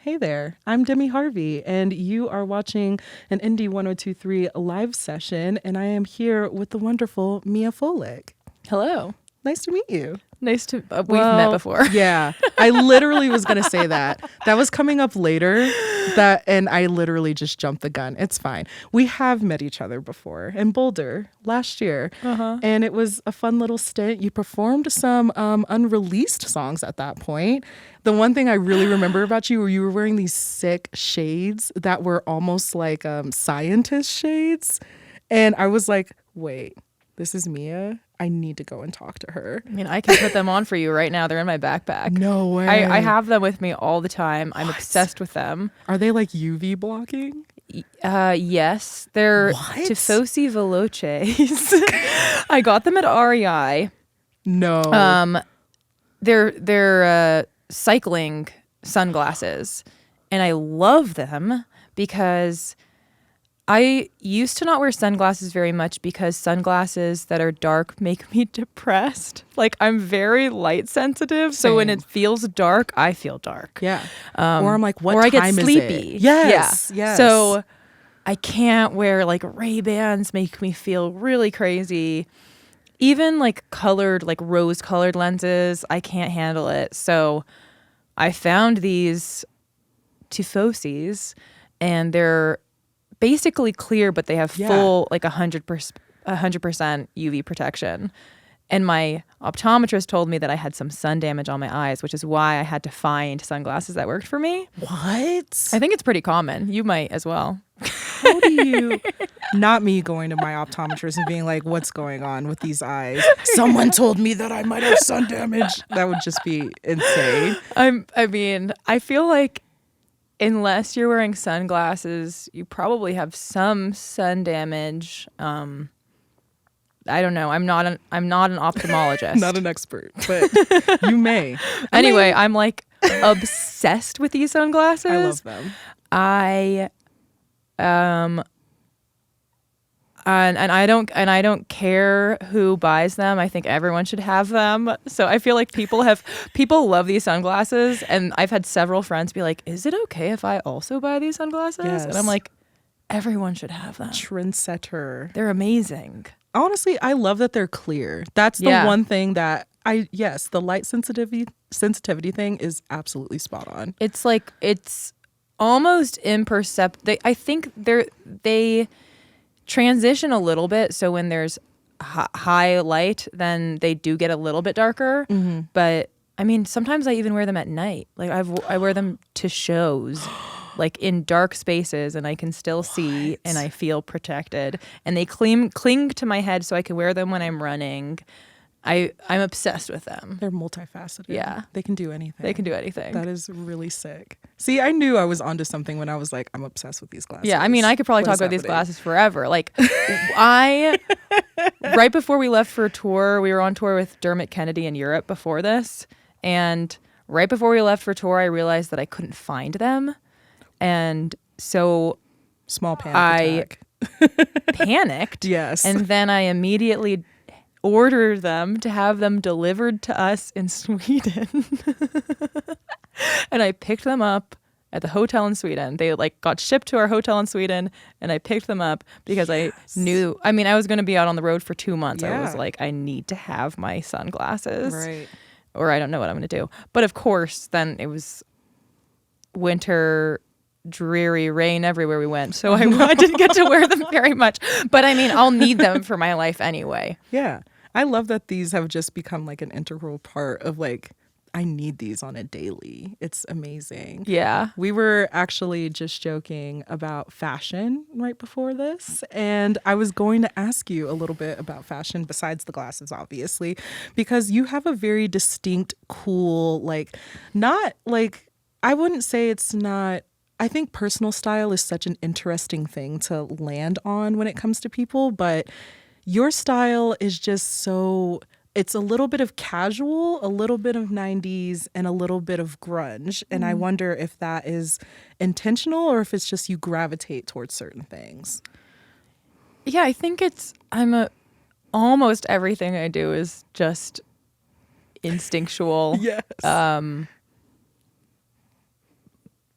Hey there, I'm Demi Harvey, and you are watching an Indie 1023 live session, and I am here with the wonderful Miya Folick. Hello. Nice to meet you. Nice to, we've met before. Yeah, I literally was going to say that. That was coming up later, and I literally just jumped the gun. It's fine. We have met each other before in Boulder last year, and it was a fun little stint. You performed some unreleased songs at that point. The one thing I really remember about you were you were wearing these sick shades that were almost like scientist shades. And I was like, wait, this is Miya? I need to go and talk to her. I mean, I can put them on for you right now. They're in my backpack. No way. I have them with me all the time. I'm obsessed with them. Are they like UV blocking? Yes. They're Tifosi Veloces. I got them at REI. No. They're cycling sunglasses, and I love them because I used to not wear sunglasses very much because sunglasses that are dark make me depressed. Like, I'm very light sensitive, so when it feels dark, I feel dark. Yeah. Or I'm like, what or time I get is sleepy. it? Yes. Yeah. Yes. So I can't wear like Ray-Bans make me feel really crazy. Even like colored, like rose-colored lenses, I can't handle it. So I found these Tifosis, and they're basically clear, but they have full like 100% UV protection. And my optometrist told me that I had some sun damage on my eyes, which is why I had to find sunglasses that worked for me. What? I think it's pretty common. You might as well. How do you... Not me going to my optometrist and being like, what's going on with these eyes? Someone told me that I might have sun damage. That would just be insane. I mean, I feel like unless you're wearing sunglasses, you probably have some sun damage. I don't know. I'm not an ophthalmologist. Not an expert, but you may. Anyway, I'm like obsessed with these sunglasses. I love them. And I don't care who buys them. I think everyone should have them. So I feel like people love these sunglasses, and I've had several friends be like, "Is it okay if I also buy these sunglasses?" Yes. And I'm like, everyone should have them. Trendsetter. They're amazing. Honestly, I love that they're clear. That's the one thing that the light sensitivity thing is absolutely spot on. It's like, it's almost imperceptible. I think they transition a little bit, so when there's high light, then they do get a little bit darker. Mm-hmm. But I mean, sometimes I even wear them at night. Like I wear them to shows, like in dark spaces, and I can still see, and I feel protected. And they cling to my head, so I can wear them when I'm running. I'm obsessed with them. They're multifaceted. Yeah. They can do anything. They can do anything. That is really sick. See, I knew I was onto something when I was like, I'm obsessed with these glasses. Yeah, I mean, I could probably talk about these glasses forever. Like, right before we left for a tour, we were on tour with Dermot Kennedy in Europe before this. And right before we left for tour, I realized that I couldn't find them. And so small panic attack. Panicked. Yes. And then I immediately ordered them to have them delivered to us in Sweden. And I picked them up at the hotel in Sweden. They like got shipped to our hotel in Sweden, and I picked them up because I knew, I mean, I was going to be out on the road for 2 months. I was like, I need to have my sunglasses. Right. Or I don't know what I'm going to do. But of course, then it was winter, dreary rain everywhere we went, so I didn't get to wear them very much, but I mean, I'll need them for my life anyway. Yeah, I love that these have just become like an integral part of like, I need these on a daily. It's amazing. Yeah, we were actually just joking about fashion right before this, and I was going to ask you a little bit about fashion besides the glasses, obviously, because you have a very distinct, cool, like, not like, I wouldn't say it's not, I think personal style is such an interesting thing to land on when it comes to people, but your style is just so, it's a little bit of casual, a little bit of 90s, and a little bit of grunge. And I wonder if that is intentional or if it's just you gravitate towards certain things. Yeah, I think almost everything I do is just instinctual. Yes.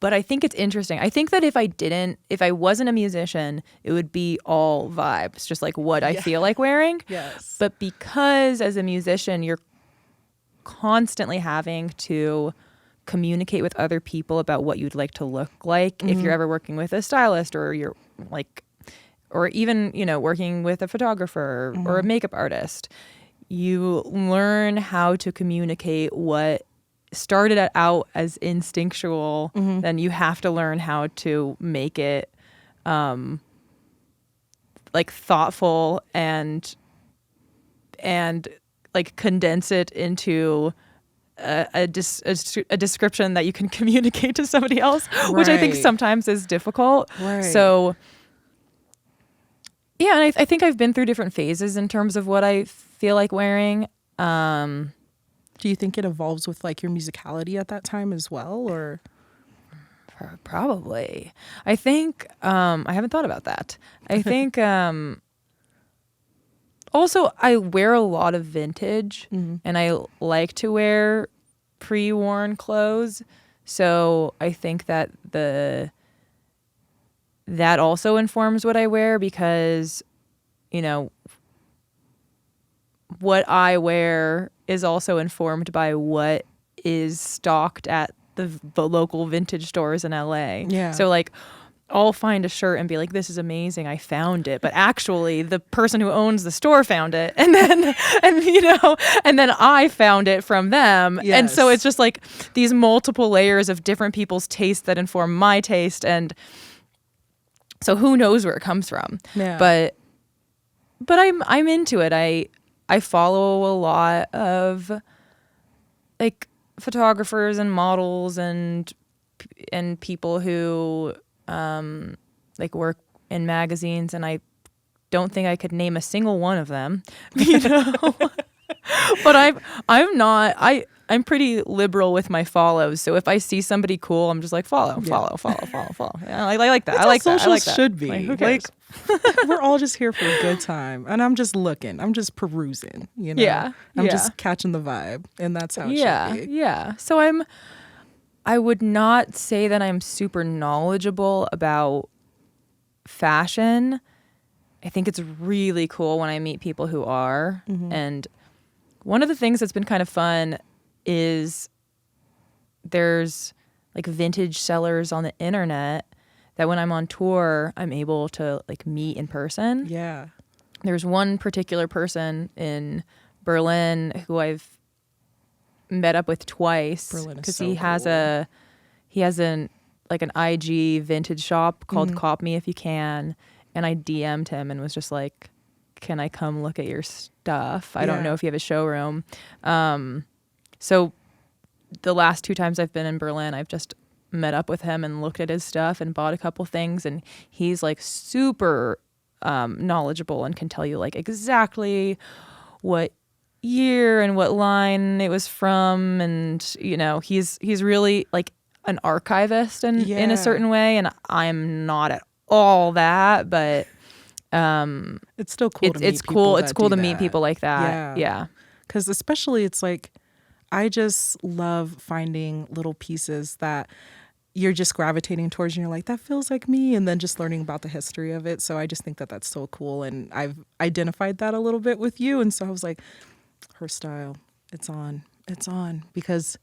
But I think it's interesting. I think that if I wasn't a musician, it would be all vibes, just like what I feel like wearing. Yes. But because as a musician, you're constantly having to communicate with other people about what you'd like to look like if you're ever working with a stylist or you're like, or even, working with a photographer or a makeup artist, you learn how to communicate what started out as instinctual, then you have to learn how to make it like thoughtful and like condense it into a description that you can communicate to somebody else, which I think sometimes is difficult. Right. So yeah, and I think I've been through different phases in terms of what I feel like wearing. Do you think it evolves with like your musicality at that time as well, or? Probably. I think I haven't thought about that. I think also I wear a lot of vintage and I like to wear pre-worn clothes. So I think that that also informs what I wear because, what I wear is also informed by what is stocked at the local vintage stores in LA. Yeah. So like I'll find a shirt and be like, this is amazing, I found it. But actually the person who owns the store found it. And then I found it from them. Yes. And so it's just like these multiple layers of different people's tastes that inform my taste. And so who knows where it comes from. Yeah. But I'm into it. I follow a lot of like photographers and models and people who like work in magazines, and I don't think I could name a single one of them, but I'm pretty liberal with my follows. So if I see somebody cool, I'm just like follow. Yeah, I like that. That's I like how that. I like socials that. should be. Like, who cares? We're all just here for a good time, and I'm just looking. I'm just perusing. Yeah. I'm just catching the vibe, and that's how it should be. Yeah. So I would not say that I'm super knowledgeable about fashion. I think it's really cool when I meet people who are. And one of the things that's been kind of fun is there's like vintage sellers on the internet that when I'm on tour, I'm able to like meet in person. Yeah. There's one particular person in Berlin who I've met up with twice because so he has an IG vintage shop called Cop Me If You Can, and I DM'd him and was just like, can I come look at your stuff? I don't know if you have a showroom. So the last 2 times I've been in Berlin, I've just met up with him and looked at his stuff and bought a couple things, and he's like super knowledgeable and can tell you like exactly what year and what line it was from, and he's really like an archivist in a certain way, and I'm not at all that, but it's still cool. It's cool to meet people like that. Yeah. Because especially it's like I just love finding little pieces that you're just gravitating towards, and you're like, that feels like me, and then just learning about the history of it. So I just think that that's so cool, and I've identified that a little bit with you, and so I was like, her style, it's on because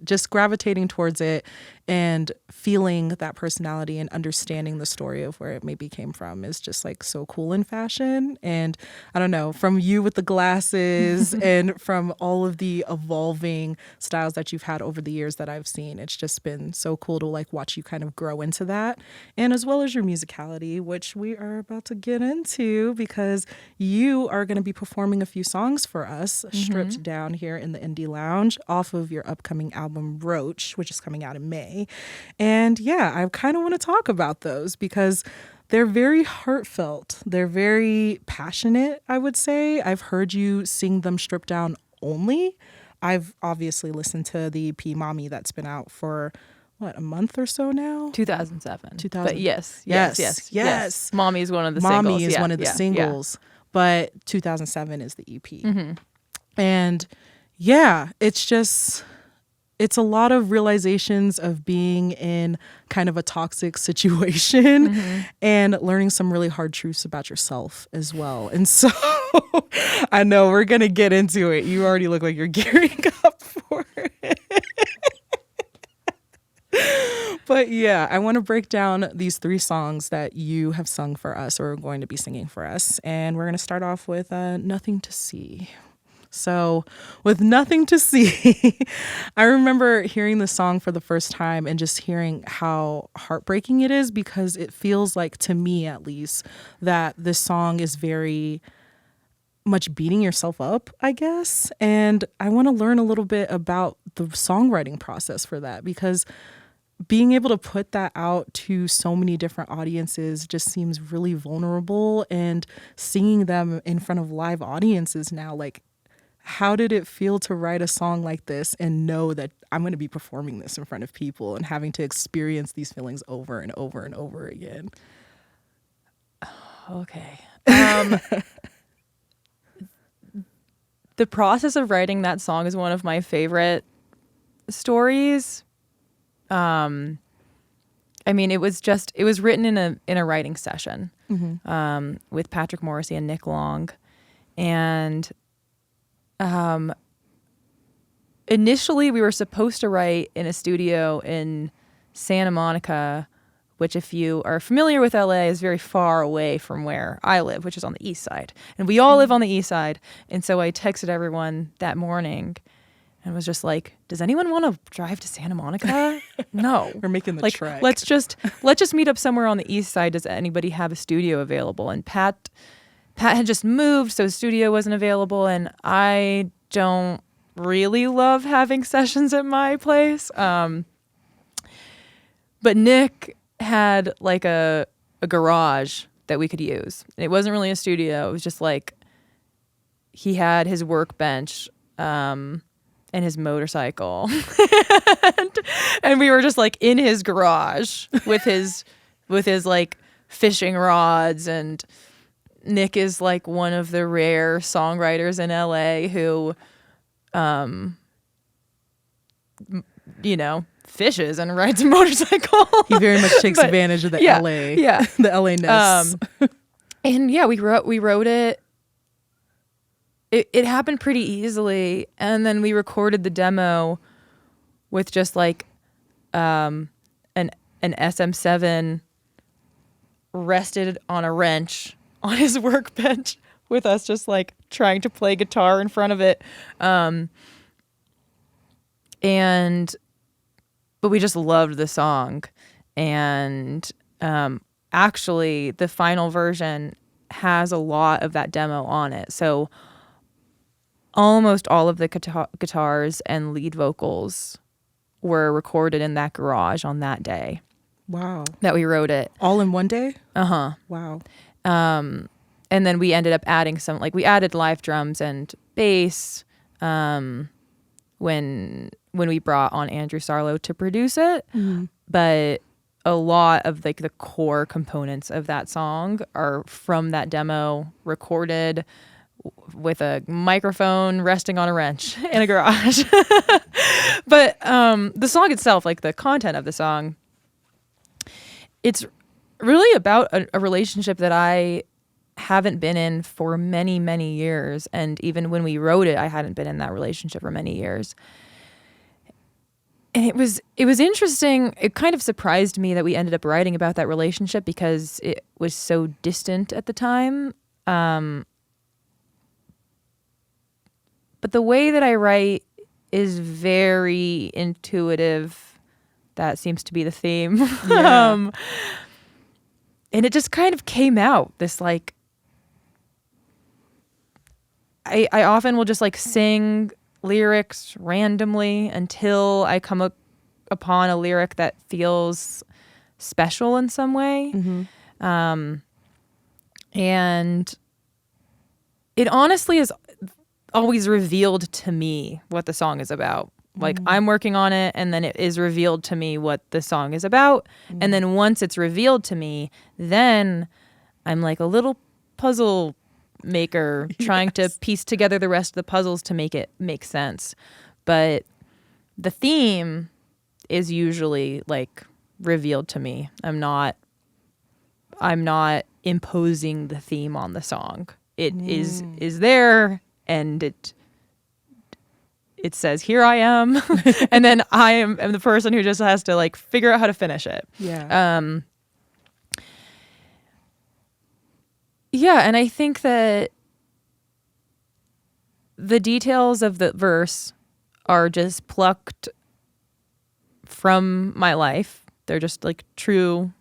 just gravitating towards it and feeling that personality and understanding the story of where it maybe came from is just like so cool in fashion. And I don't know, from you with the glasses and from all of the evolving styles that you've had over the years that I've seen, it's just been so cool to like watch you kind of grow into that, and as well as your musicality, which we are about to get into because you are going to be performing a few songs for us stripped down here in the Indie Lounge off of your upcoming album Roach, which is coming out in May. And I kind of want to talk about those because they're very heartfelt. They're very passionate, I would say. I've heard you sing them stripped down only. I've obviously listened to the EP Mommy that's been out for a month or so now? 2007. But yes. Mommy is one of the Mommy singles. is one of the singles, but 2007 is the EP. And it's just, it's a lot of realizations of being in kind of a toxic situation and learning some really hard truths about yourself as well. And so I know we're going to get into it. You already look like you're gearing up for it. But yeah, I want to break down these 3 songs that you have sung for us or are going to be singing for us. And we're going to start off with Nothing to See. So with Nothing to See, I remember hearing the song for the first time and just hearing how heartbreaking it is, because it feels like, to me at least, that this song is very much beating yourself up, I guess. And I want to learn a little bit about the songwriting process for that, because being able to put that out to so many different audiences just seems really vulnerable. And singing them in front of live audiences now, like, how did it feel to write a song like this and know that I'm going to be performing this in front of people and having to experience these feelings over and over and over again? Okay. The process of writing that song is one of my favorite stories. I mean, it was written in a writing session with Patrick Morrissey and Nick Long. And initially we were supposed to write in a studio in Santa Monica, which, if you are familiar with LA, is very far away from where I live, which is on the east side. And we all live on the east side. And so I texted everyone that morning and was just like, does anyone want to drive to Santa Monica? No. We're making the trek. Let's just meet up somewhere on the east side. Does anybody have a studio available? And Pat had just moved, so studio wasn't available, and I don't really love having sessions at my place. But Nick had like a garage that we could use. And it wasn't really a studio. It was just like he had his workbench and his motorcycle. and we were just like in his garage with his like fishing rods. And Nick is like one of the rare songwriters in LA who, fishes and rides a motorcycle. He very much takes advantage of the LA, the LA-ness. And yeah, we wrote it. It happened pretty easily, and then we recorded the demo with just like an SM7 rested on a wrench on his workbench with us just like trying to play guitar in front of it. But we just loved the song. And actually the final version has a lot of that demo on it. So almost all of the guitars and lead vocals were recorded in that garage on that day. Wow. That we wrote it. All in one day? Uh-huh. Wow. And then we ended up adding we added live drums and bass when we brought on Andrew Sarlo to produce it. Mm-hmm. But a lot of like the core components of that song are from that demo, recorded with a microphone resting on a wrench in a garage. But the song itself, like the content of the song, it's really about a relationship that I haven't been in for many, many years. And even when we wrote it, I hadn't been in that relationship for many years. And it was interesting. It kind of surprised me that we ended up writing about that relationship because it was so distant at the time. But the way that I write is very intuitive. That seems to be the theme. Yeah. And it just kind of came out, this like, I often will just like sing lyrics randomly until I come upon a lyric that feels special in some way. Mm-hmm. And it honestly is always revealed to me what the song is about. Like I'm working on it and then it is revealed to me what the song is about. Mm. And then once it's revealed to me, then I'm like a little puzzle maker trying to piece together the rest of the puzzles to make it make sense. But the theme is usually like revealed to me. I'm not imposing the theme on the song. It is there, and it says, here I am. And then I am the person who just has to like figure out how to finish it. Yeah. Yeah, and I think that the details of the verse are just plucked from my life. They're just like true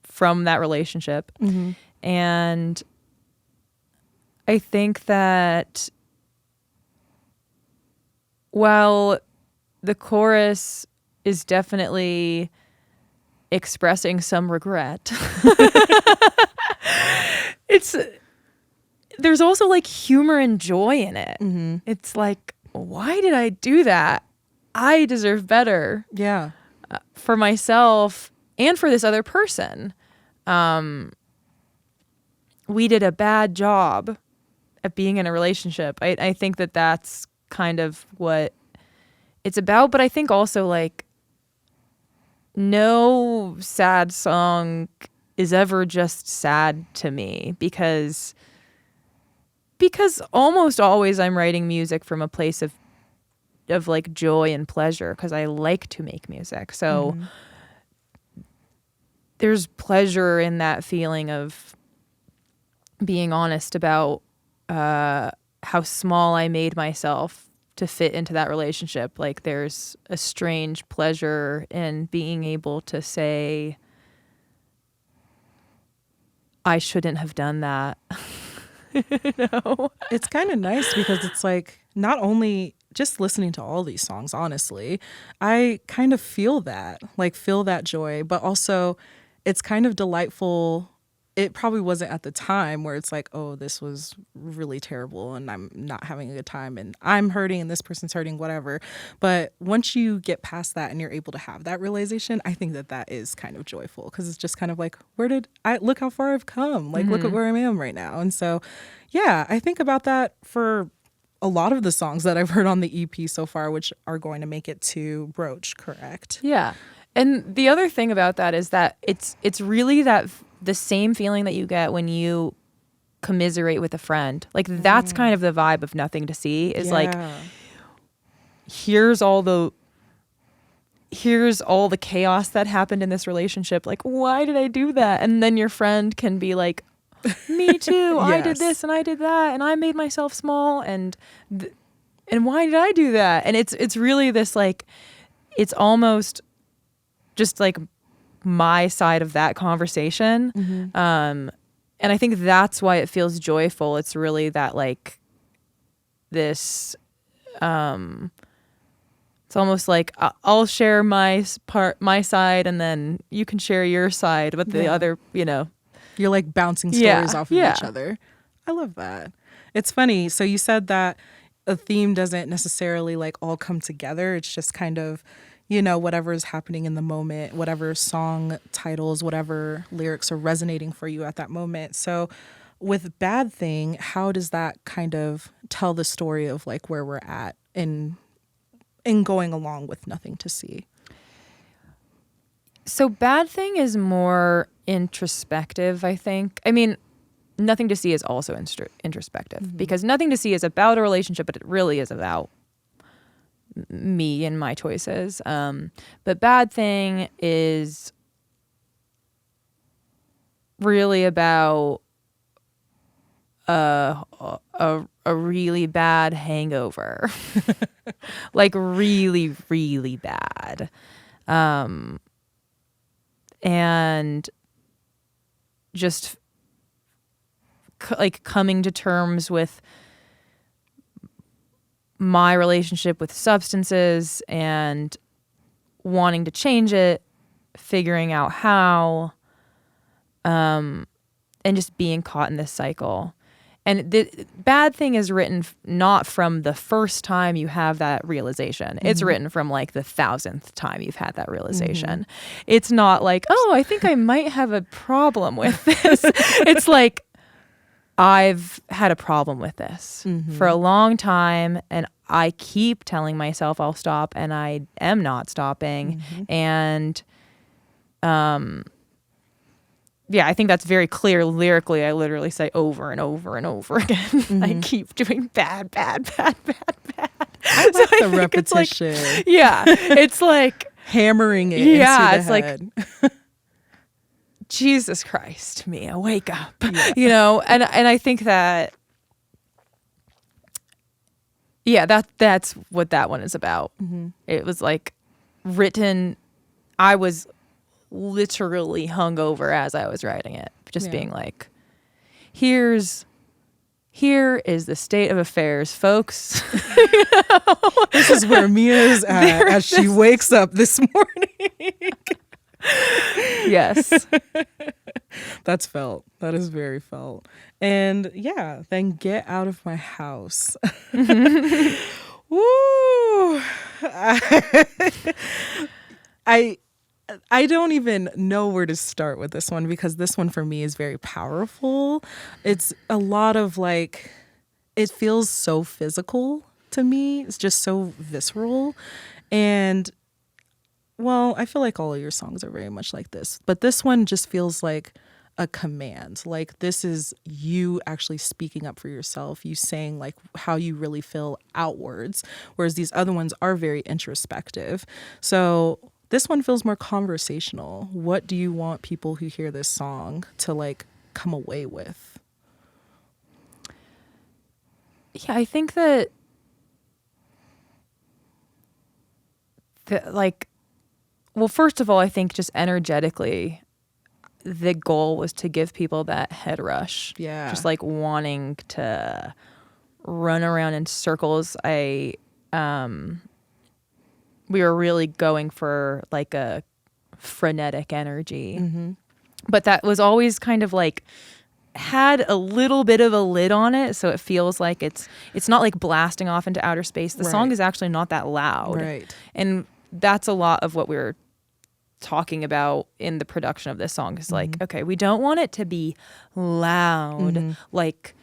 from that relationship. Mm-hmm. And I think that while the chorus is definitely expressing some regret, there's also like humor and joy in it. Mm-hmm. It's like, why did I do that? I deserve better. Yeah. For myself and for this other person. We did a bad job at being in a relationship. I think that that's kind of what it's about. But I think also like no sad song is ever just sad to me because almost always I'm writing music from a place of like joy and pleasure because I like to make music. So there's pleasure in that feeling of being honest about how small I made myself to fit into that relationship. Like there's a strange pleasure in being able to say, I shouldn't have done that. No. It's kind of nice because it's like not only just listening to all these songs, honestly, I kind of feel that joy, but also it's kind of delightful. It probably wasn't at the time where it's like, oh, this was really terrible and I'm not having a good time and I'm hurting and this person's hurting, whatever. But once you get past that and you're able to have that realization, I think that is kind of joyful because it's just kind of like, look how far I've come. Like, look at where I am right now. And so, yeah, I think about that for a lot of the songs that I've heard on the EP so far, which are going to make it to Roach, correct? Yeah. And the other thing about that is that it's really the same feeling that you get when you commiserate with a friend. Like that's kind of the vibe of Nothing to See is like, here's all the chaos that happened in this relationship. Like, why did I do that? And then your friend can be like, me too. Yes. I did this and I did that and I made myself small and why did I do that? And it's really this like, it's almost just like my side of that conversation. And I think that's why it feels joyful. It's really that like this, it's almost like I'll share my side and then you can share your side, but the other, you're like bouncing stories off of each other. I love that. It's funny. So you said that a theme doesn't necessarily like all come together. It's just kind of, whatever is happening in the moment, whatever song titles, whatever lyrics are resonating for you at that moment. So with Bad Thing, how does that kind of tell the story of like where we're at in going along with Nothing to See? So Bad Thing is more introspective, I think. I mean, Nothing to See is also introspective because Nothing to See is about a relationship, but it really is about me and my choices. But Bad Thing is really about a really bad hangover. Like really, really bad. And just like coming to terms with my relationship with substances and wanting to change it, figuring out how, and just being caught in this cycle. And the Bad Thing is written not from the first time you have that realization. It's written from like the 1,000th time you've had that realization. It's not like, oh, I think I might have a problem with this. It's like, I've had a problem with this for a long time and I keep telling myself I'll stop, and I am not stopping. And yeah, I think that's very clear lyrically. I literally say over and over and over again. I keep doing bad. I So like I the think it's like, repetition. yeah, it's like Hammering it yeah, into the it's head. like Jesus Christ, Mia, wake up. You know, and I think that yeah, that's what that one is about. It was like written. I was literally hungover as I was writing it, just being like, here is the state of affairs, folks. This is where Mia is at as she wakes up this morning. Yes. That's felt. That is very felt. And yeah, then get out of my house. Woo! I don't even know where to start with this one, because this one for me is very powerful. It's a lot of like, it feels so physical to me. It's just so visceral. And well, I feel like all of your songs are very much like this, but this one just feels like a command. Like this is you actually speaking up for yourself, you saying like how you really feel outwards, whereas these other ones are very introspective. So this one feels more conversational. What do you want people who hear this song to like come away with? Yeah, I think that like, well, first of all, I think just energetically, the goal was to give people that head rush. Yeah. Just like wanting to run around in circles. We were really going for like a frenetic energy. But that was always kind of like had a little bit of a lid on it, so it feels like it's not like blasting off into outer space. The song is actually not that loud. Right. And that's a lot of what we're talking about in the production of this song is like, okay, we don't want it to be loud. Like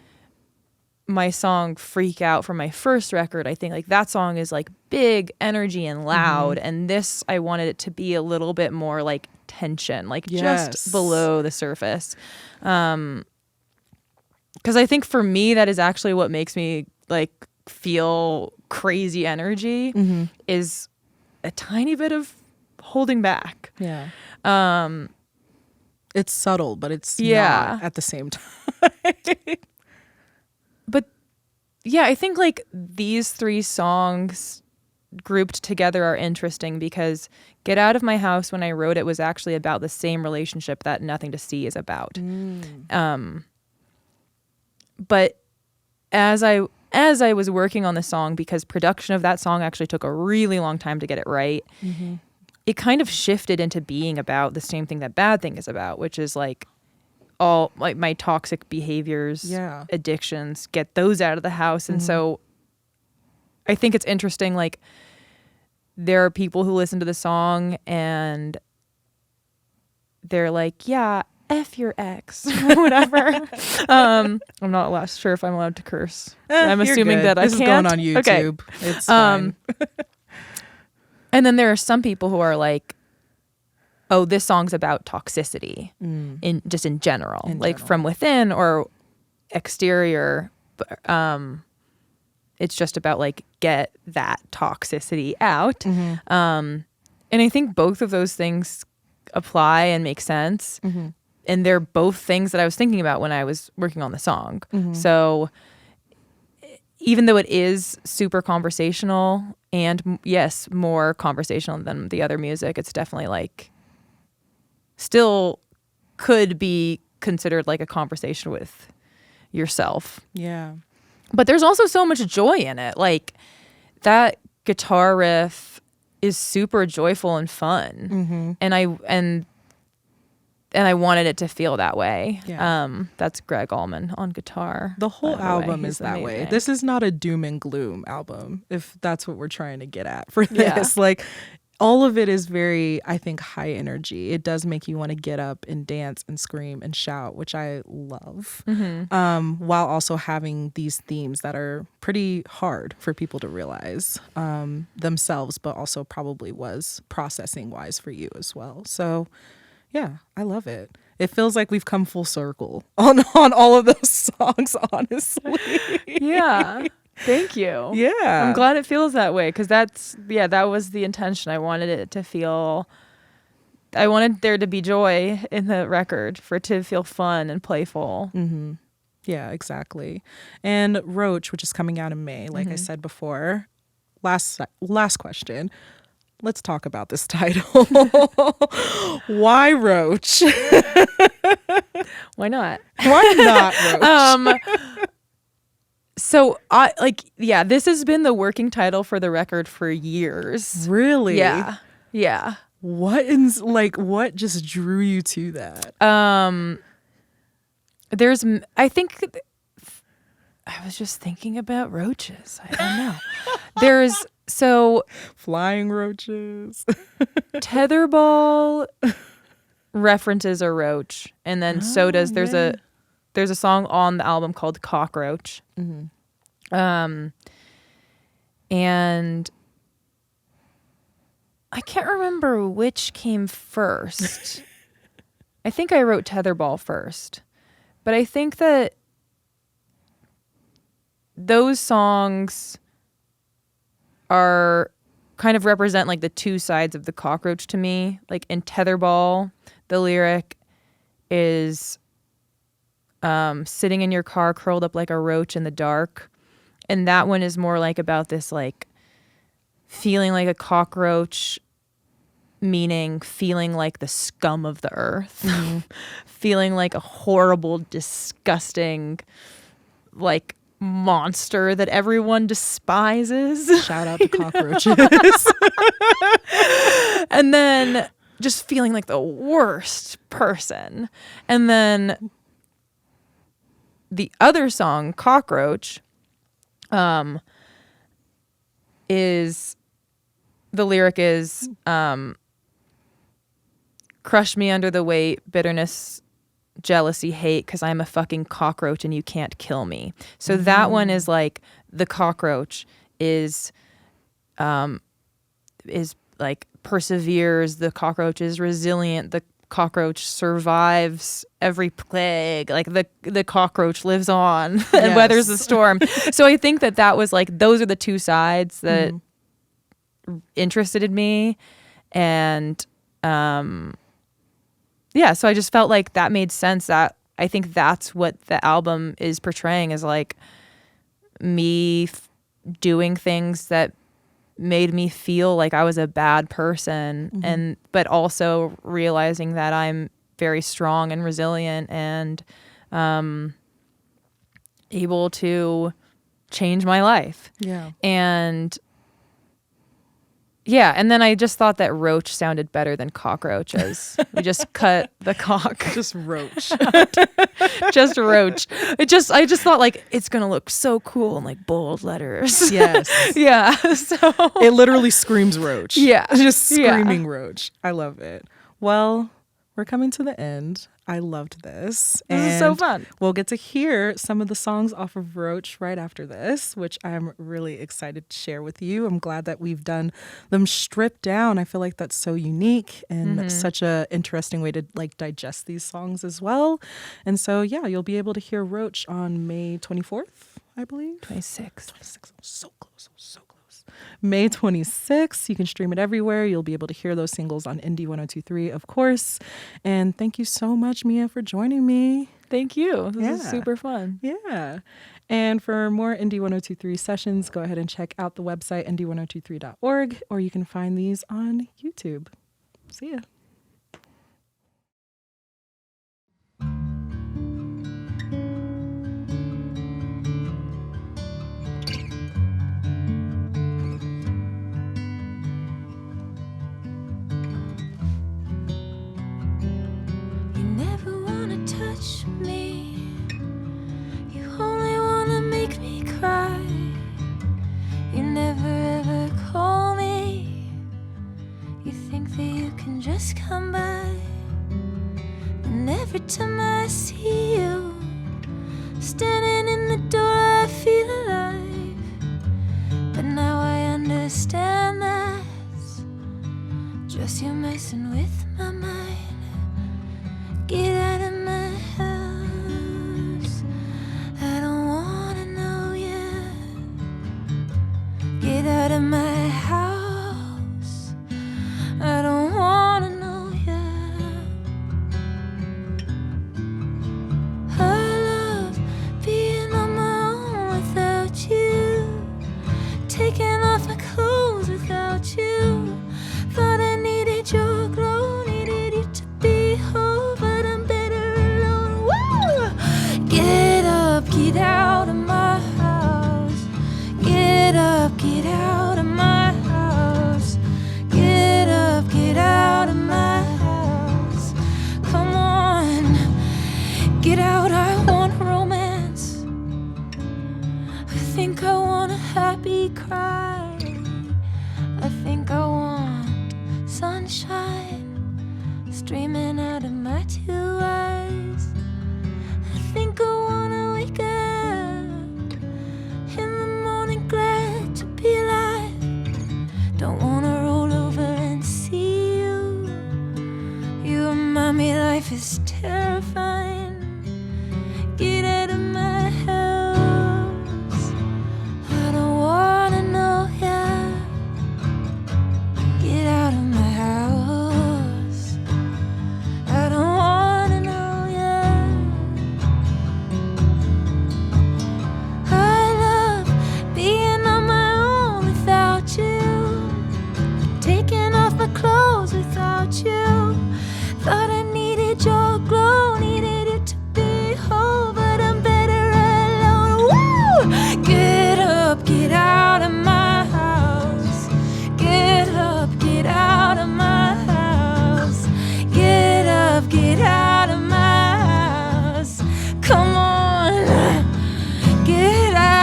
my song Freak Out from my first record, I think like that song is like big energy and loud. And this, I wanted it to be a little bit more like tension, like just below the surface. Because I think for me, that is actually what makes me like feel crazy energy is a tiny bit of holding back. Yeah. It's subtle, but it's not at the same time. But yeah, I think like these three songs grouped together are interesting because Get Out of My House, when I wrote it, was actually about the same relationship that Nothing to See is about. But as I was working on the song, because production of that song actually took a really long time to get it right, it kind of shifted into being about the same thing that Bad Thing is about, which is like all like my toxic behaviors, addictions, get those out of the house. And so I think it's interesting, like there are people who listen to the song and they're like, yeah, F your ex or whatever. I'm not sure if I'm allowed to curse. I'm assuming that I can't. This is going on YouTube. Okay. It's fine. And then there are some people who are like, oh, this song's about toxicity in general, from within or exterior. It's just about like get that toxicity out. And I think both of those things apply and make sense. And they're both things that I was thinking about when I was working on the song. So even though it is super conversational and yes, more conversational than the other music, it's definitely like still could be considered like a conversation with yourself. Yeah. But there's also so much joy in it. Like that guitar riff is super joyful and fun. And I wanted it to feel that way. That's Greg Allman on guitar. The whole album is that way. This is not a doom and gloom album, if that's what we're trying to get at for this. Like all of it is very, I think, high energy. It does make you want to get up and dance and scream and shout, which I love, while also having these themes that are pretty hard for people to realize themselves, but also probably was processing wise for you as well. So yeah, I love it. It feels like we've come full circle on all of those songs, honestly. Yeah. Thank you. Yeah. I'm glad it feels that way because that was the intention. I wanted it to feel, I wanted there to be joy in the record, for it to feel fun and playful. Mm-hmm. Yeah, exactly. And Roach, which is coming out in May, like I said before, last question. Let's talk about this title. Why Roach? Why not? Why not Roach? So this has been the working title for the record for years. Really? Yeah. Yeah. What just drew you to that? I was just thinking about roaches. I don't know. Flying roaches. Tetherball references a roach, and then so does there's a song on the album called Cockroach. And I can't remember which came first. I think I wrote Tetherball first, but I think that those songs are kind of represent like the two sides of the cockroach to me. Like in Tetherball, the lyric is sitting in your car curled up like a roach in the dark. And that one is more like about this like feeling like a cockroach, meaning feeling like the scum of the earth, feeling like a horrible, disgusting, like monster that everyone despises. Shout out to cockroaches. And then just feeling like the worst person. And then the other song, Cockroach, is the lyric is crush me under the weight, bitterness, jealousy, hate, because I'm a fucking cockroach and you can't kill me. So that one is like the cockroach is like perseveres, the cockroach is resilient, the cockroach survives every plague, like the cockroach lives on and weathers the storm. So I think that was like, those are the two sides that interested me. And so I just felt like that made sense. That I think that's what the album is portraying, is like me doing things that made me feel like I was a bad person, but also realizing that I'm very strong and resilient and able to change my life. Yeah. And then I just thought that roach sounded better than cockroach, as we just cut the cock. Just roach. Just roach. I just thought like it's gonna look so cool in like bold letters. Yes. Yeah. So it literally screams roach. Yeah. Just screaming roach. I love it. Well, we're coming to the end. I loved this. This is so fun. We'll get to hear some of the songs off of Roach right after this, which I'm really excited to share with you. I'm glad that we've done them stripped down. I feel like that's so unique and such a interesting way to like digest these songs as well. And so, yeah, you'll be able to hear Roach on May 24th, I believe. 26th. I'm so close. May 26th. You can stream it everywhere. You'll be able to hear those singles on Indie 102.3, of course. And thank you so much, Miya, for joining me. Thank you. This is super fun. Yeah. And for more Indie 102.3 sessions, go ahead and check out the website, indie1023.org, or you can find these on YouTube. See ya. every time I see you. Standing in the door, I feel alive. But now I understand that's just you messing with my mind. Get out of my house, I don't wanna know you. Get out of my house, I don't wanna know you. I love being on my own without you, taking off my clothes without you. Thought I needed your glow, needed you to be whole, but I'm better alone. Woo! Get up, get out of my house. Get up, get out of my house. Get up, get out of my house. Come on, get out, I want romance. I think I want a happy cry. I think I want sunshine streaming out of my two eyes. I think I wanna wake up in the morning glad to be alive. Don't wanna roll over and see you. You remind me life is terrifying. Get out of my house, I don't wanna know ya. Get out of my house, I don't wanna know ya. I love being on my own without you, taking off my clothes without you. Thought I needed your glow, needed you to be whole, but I'm better alone. Woo! Get up, get out of my house. Get up, get out of my house. Get up, get out of my house. Come on, get out.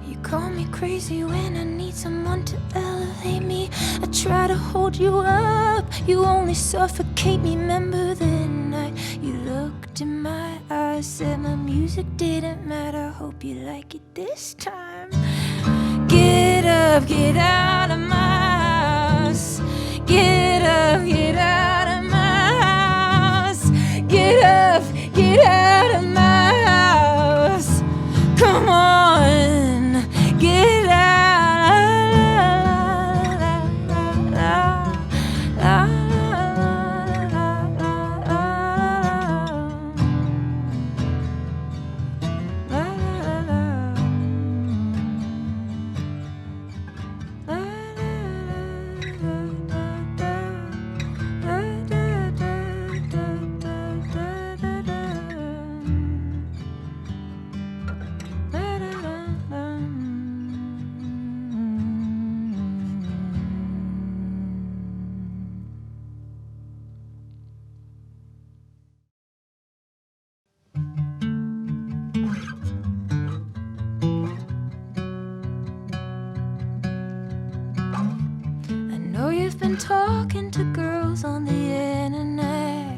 You call me crazy when I need someone to elevate me. I try to hold you up, you only suffocate me. Remember the night you looked in my eyes, said my music didn't matter. Hope you like it this time. Get up, get out of my house. Get up, get out of my house. Get up, get out of my house. Come on, get out. I know you've been talking to girls on the internet.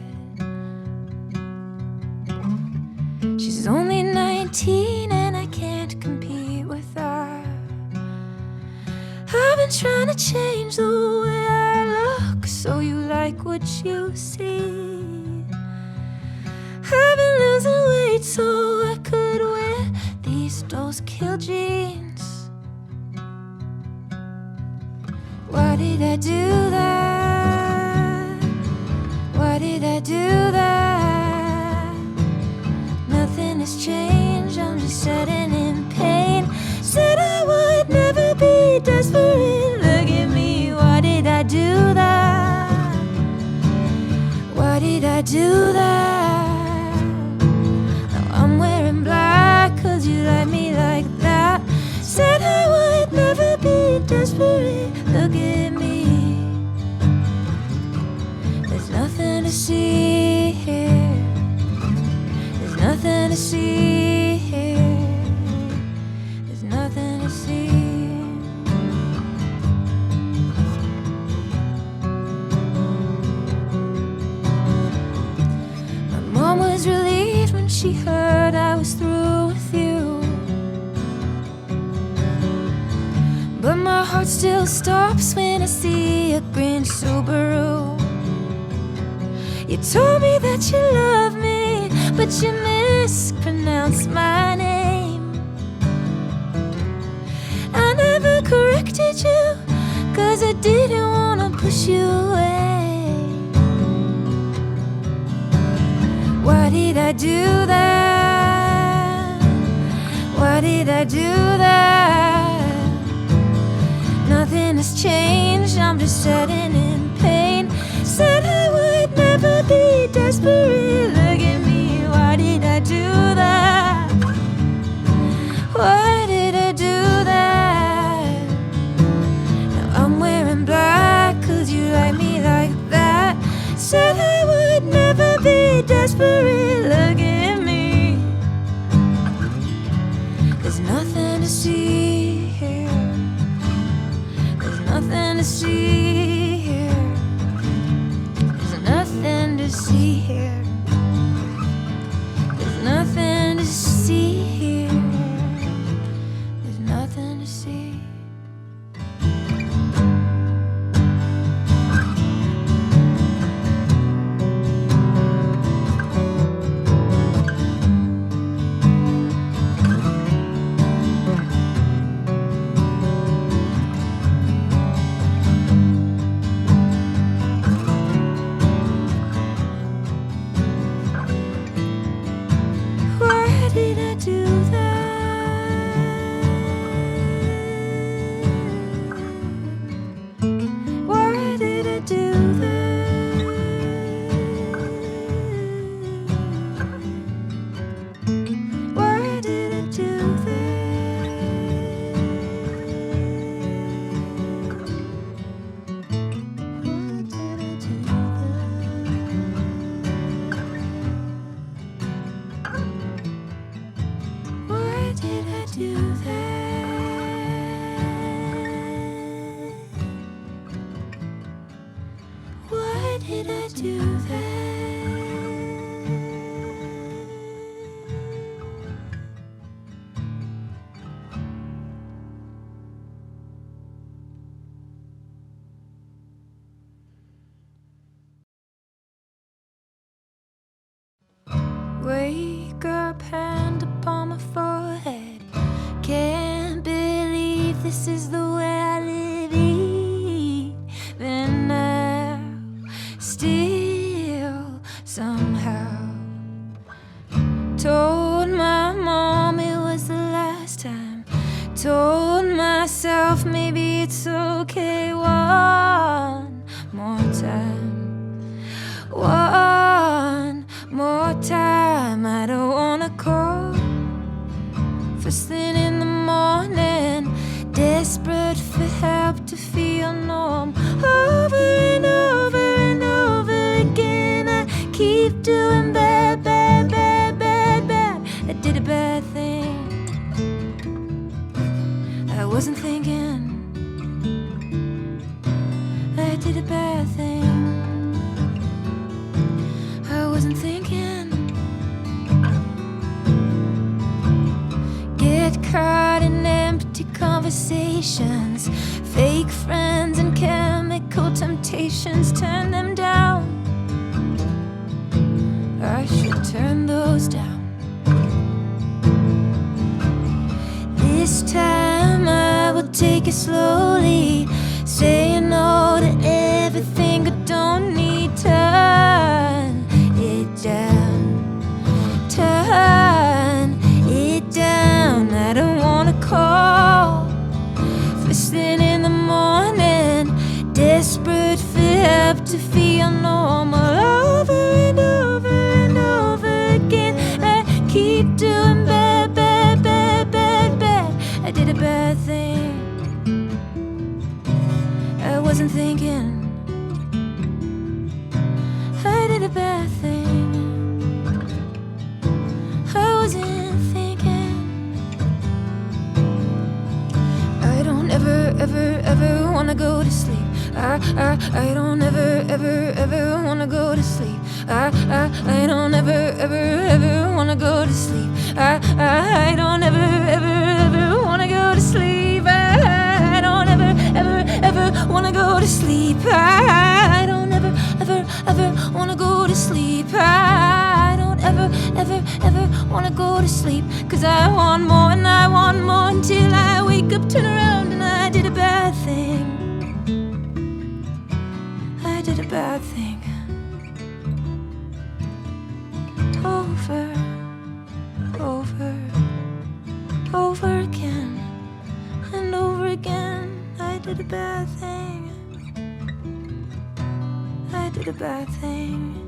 She's only 19 and I can't compete with her. I've been trying to change the way I look, so you like what you see. I've been losing weight so I could wear these rose-kill jeans. Why did I do that? Why did I do that? Nothing has changed, I'm just sitting in pain. Said I would never be desperate, look at me. Why did I do that? Why did I do that? Now I'm wearing black cause you like me like that. Said I would never be desperate, look at me. There's nothing to see here. nothing to see here. There's nothing to see. My mom was relieved when she heard I was through with you, but my heart still stops when I see a green Subaru. You told me that you love me, but you mispronounced my name. I never corrected you, 'cause I didn't wanna push you away. Why did I do that? Why did I do that? Nothing has changed, I'm just sitting in pain. Said I would never be desperate, look at me. Why did I do that? Why did I do that? Now I'm wearing black 'cause you like me like that. Said I would never be desperate, look at me. There's nothing to see here. There's nothing to see here. There's nothing to see here. There's nothing to see here. There's nothing to see. Wake up, hand upon my forehead. Can't believe this is the way I live. Even now, still somehow. Told my mom it was the last time. Told myself maybe it's okay. One more time. One more time. I don't wanna call first thing in the morning, desperate for help to feel norm. Over and over and over again, I keep doing bad, bad, bad, bad, bad. I did a bad thing. I wasn't thinking. I did a bad thing. I wasn't thinking. Get caught in empty conversations, fake friends and chemical temptations. Turn them down. I should turn those down. This time I will take it slowly, saying no to everything I don't need. Turn it down. Turn it down. I don't wanna call first thing in the morning, desperate for help to feel normal. Over and over and over again, I keep doing bad, bad, bad, bad, bad. I did a bad thing. I wasn't thinking. ever wanna go to sleep. I don't ever wanna go to sleep. I don't ever wanna go to sleep. I don't ever wanna go to sleep. I don't ever wanna go to sleep. 'Cause I want more and I want more until I wake up, turn around and I did a bad thing. I did a bad thing. Over again and over again. I did a bad thing. I did a bad thing.